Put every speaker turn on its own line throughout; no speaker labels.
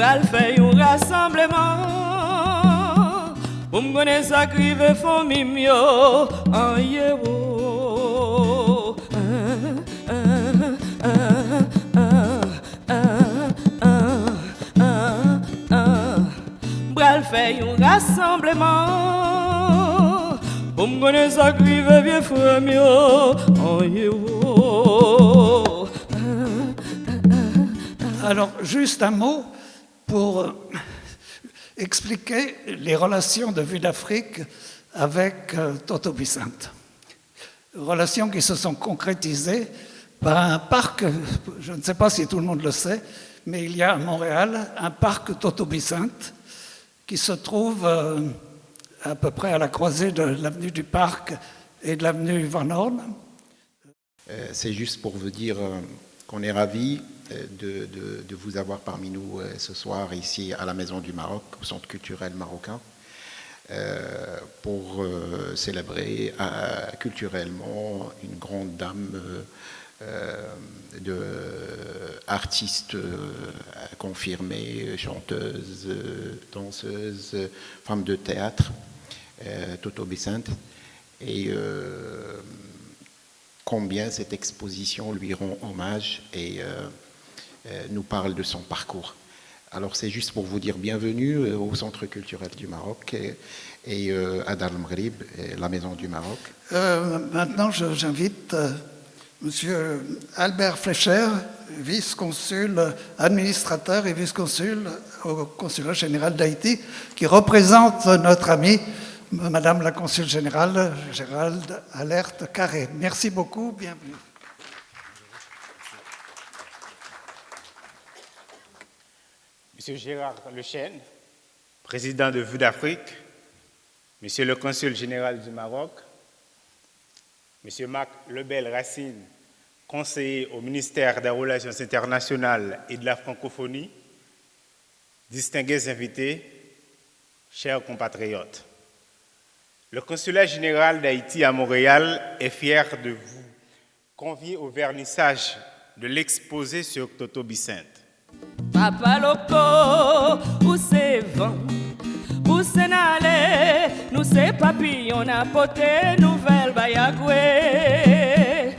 Bral fait un rassemblement pour me connaître ça qui veut faire mimio en yewo. Bral fait un rassemblement pour me connaître ça qui veut bien faire mimio en yewo.
Alors, juste un mot pour expliquer les relations de Vue d'Afrique avec Toto Vicente. Relations qui se sont concrétisées par un parc, je ne sais pas si tout le monde le sait, mais il y a à Montréal un parc Toto Vicente qui se trouve à peu près à la croisée de l'avenue du Parc et de l'avenue Van Horn.
C'est juste pour vous dire qu'on est ravis de vous avoir parmi nous ce soir ici à la Maison du Maroc, au Centre culturel marocain, pour célébrer culturellement une grande dame artiste confirmée, chanteuse, danseuse, femme de théâtre, Toto Vicente, et combien cette exposition lui rend hommage et nous parle de son parcours. Alors c'est juste pour vous dire bienvenue au Centre culturel du Maroc et à Dar el-Maghrib, la Maison du Maroc.
Maintenant, j'invite Monsieur Albert Fleischer, vice-consul, administrateur et vice-consul au Consulat général d'Haïti, qui représente notre amie, Madame la consul générale, Gérald Alerte Carré. Merci beaucoup, bienvenue.
Monsieur Gérard Lechesne, président de Vue d'Afrique, Monsieur le consul général du Maroc, Monsieur Marc Lebel-Racine, conseiller au ministère des Relations internationales et de la francophonie, distingués invités, chers compatriotes. Le consulat général d'Haïti à Montréal est fier de vous convier au vernissage de l'exposé sur Toto Vicente.
Papa Loco, où c'est vent, où c'est n'allé, nous c'est papillon à poter, nouvelle Bayagoué.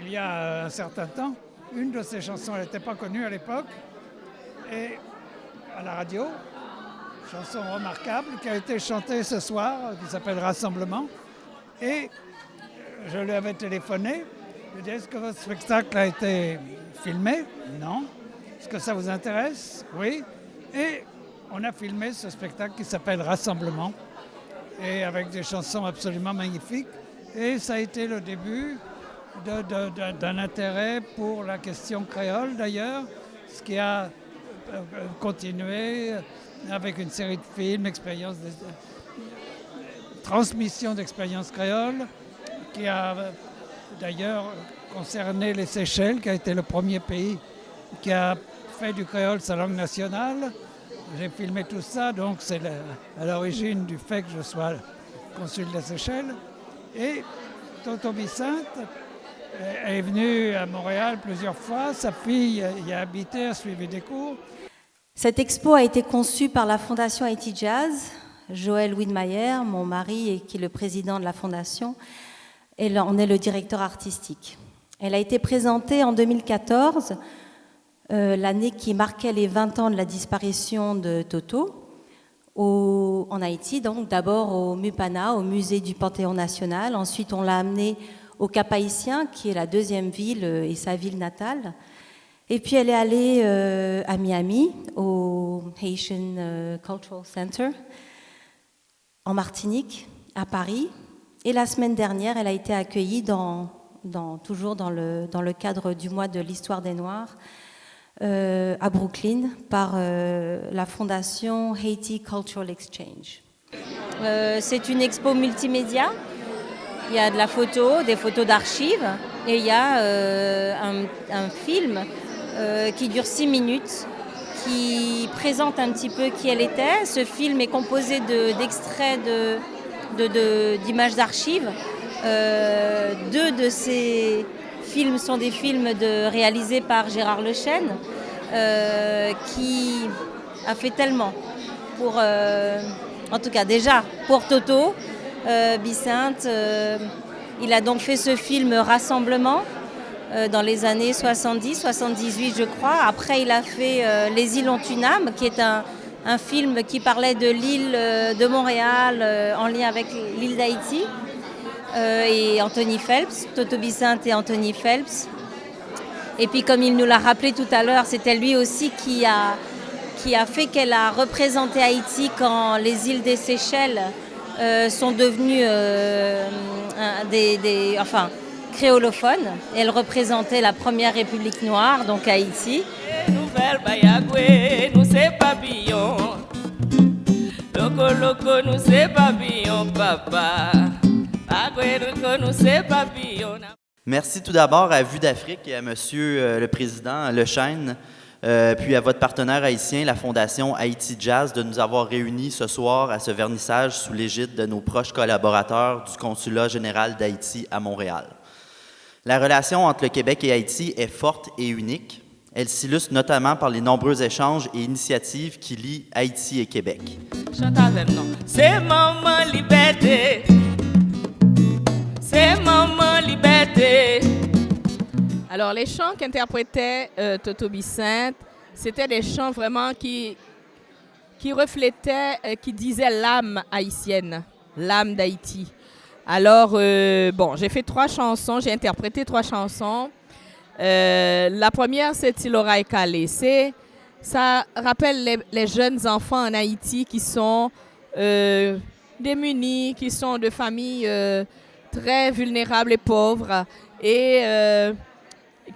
Il y a un certain temps, une de ces chansons, elle n'était pas connue à l'époque, et à la radio, chanson remarquable qui a été chantée ce soir, qui s'appelle Rassemblement, et je lui avais téléphoné. Je lui ai dit, est-ce que votre spectacle a été filmé? Non. Est-ce que ça vous intéresse? Oui. Et on a filmé ce spectacle qui s'appelle Rassemblement, et avec des chansons absolument magnifiques. Et ça a été le début d'un intérêt pour la question créole d'ailleurs, ce qui a continué avec une série de films, transmission d'expériences créoles, qui a d'ailleurs concerné les Seychelles, qui a été le premier pays qui a fait du créole sa langue nationale. J'ai filmé tout ça, donc c'est à l'origine du fait que je sois consul des Seychelles. Et Toto Vicente est venu à Montréal plusieurs fois. Sa fille y a habité, a suivi des cours.
Cette expo a été conçue par la Fondation Haïti Jazz. Joël Widmayer, mon mari, et qui est le président de la Fondation, et on est le directeur artistique. Elle a été présentée en 2014, l'année qui marquait les 20 ans de la disparition de Toto, en Haïti, donc d'abord au MUPANA, au musée du Panthéon national. Ensuite, on l'a amenée au Cap-Haïtien, qui est la deuxième ville et sa ville natale. Et puis, elle est allée à Miami, au Haitian Cultural Center, en Martinique, à Paris. Et la semaine dernière, elle a été accueillie toujours dans le cadre du mois de l'histoire des Noirs à Brooklyn par la fondation Haiti Cultural Exchange. C'est une expo multimédia. Il y a de la photo, des photos d'archives et il y a un film qui dure 6 minutes qui présente un petit peu qui elle était. Ce film est composé d'extraits d'images d'archives. 2 de ces films sont des films réalisés par Gérard Lechêne, qui a fait tellement pour, en tout cas déjà pour Toto Bicinte. Il a donc fait ce film Rassemblement dans les années 70, 78 je crois. Après il a fait Les îles ont une âme, qui est un film qui parlait de l'île de Montréal en lien avec l'île d'Haïti. Et Anthony Phelps, Toto Bicinte et Anthony Phelps. Et puis comme il nous l'a rappelé tout à l'heure, c'était lui aussi qui a fait qu'elle a représenté Haïti quand les îles des Seychelles sont devenues créolophones. Elle représentait la première république noire, donc Haïti.
Nouvelle Bayagüe, nous c'est papillon. Loco, loco, nous c'est papillon, papa.
Merci tout d'abord à Vue d'Afrique et à Monsieur le Président Lechêne, puis à votre partenaire haïtien, la Fondation Haïti Jazz, de nous avoir réunis ce soir à ce vernissage sous l'égide de nos proches collaborateurs du Consulat général d'Haïti à Montréal. La relation entre le Québec et Haïti est forte et unique. Elle s'illustre notamment par les nombreux échanges et initiatives qui lient Haïti et Québec.
Chante avec nous. C'est maman liberté. C'est maman liberté. Alors les chants qu'interprétait Toto Bicinte, c'était des chants vraiment qui reflétaient, qui disaient l'âme haïtienne, l'âme d'Haïti. Alors j'ai fait 3 chansons, j'ai interprété 3 chansons. La première, c'est Tiloraï Calé. Ça rappelle les jeunes enfants en Haïti qui sont démunis, qui sont de familles très vulnérables et pauvres et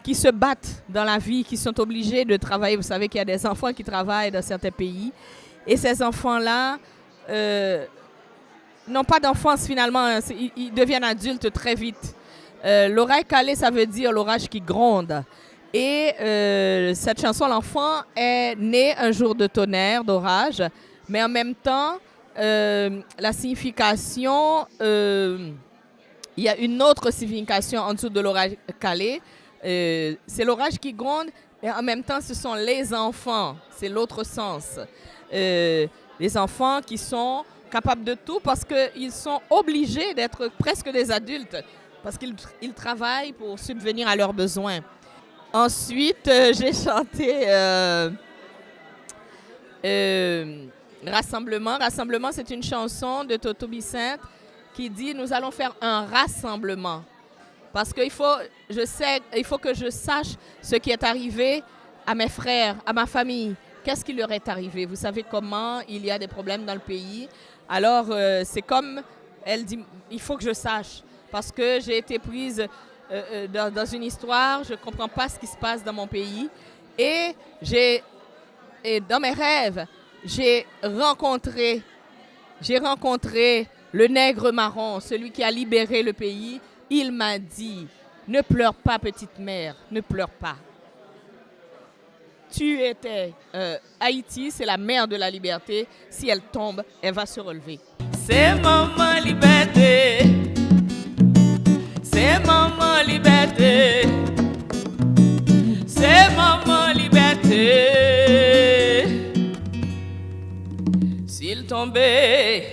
qui se battent dans la vie, qui sont obligés de travailler. Vous savez qu'il y a des enfants qui travaillent dans certains pays. Et ces enfants-là n'ont pas d'enfance finalement, ils deviennent adultes très vite. L'oreille calée, ça veut dire l'orage qui gronde. Et cette chanson, l'enfant est né un jour de tonnerre, d'orage, mais en même temps, la signification, il y a une autre signification en dessous de l'orage calé. C'est l'orage qui gronde, et en même temps, ce sont les enfants. C'est l'autre sens. Les enfants qui sont capables de tout parce qu'ils sont obligés d'être presque des adultes, parce qu'ils travaillent pour subvenir à leurs besoins. Ensuite, j'ai chanté Rassemblement. Rassemblement, c'est une chanson de Toto Bicinte qui dit « Nous allons faire un rassemblement ». Parce qu'il faut que je sache ce qui est arrivé à mes frères, à ma famille. Qu'est-ce qui leur est arrivé? Vous savez comment il y a des problèmes dans le pays. Alors, c'est comme elle dit, il faut que je sache. Parce que j'ai été prise dans une histoire, je ne comprends pas ce qui se passe dans mon pays. Et dans mes rêves, j'ai rencontré le nègre marron, celui qui a libéré le pays. Il m'a dit, ne pleure pas petite mère, ne pleure pas. Tu étais Haïti, c'est la mère de la liberté. Si elle tombe, elle va se relever. C'est maman liberté. C'est maman liberté. C'est maman liberté. S'il tombait,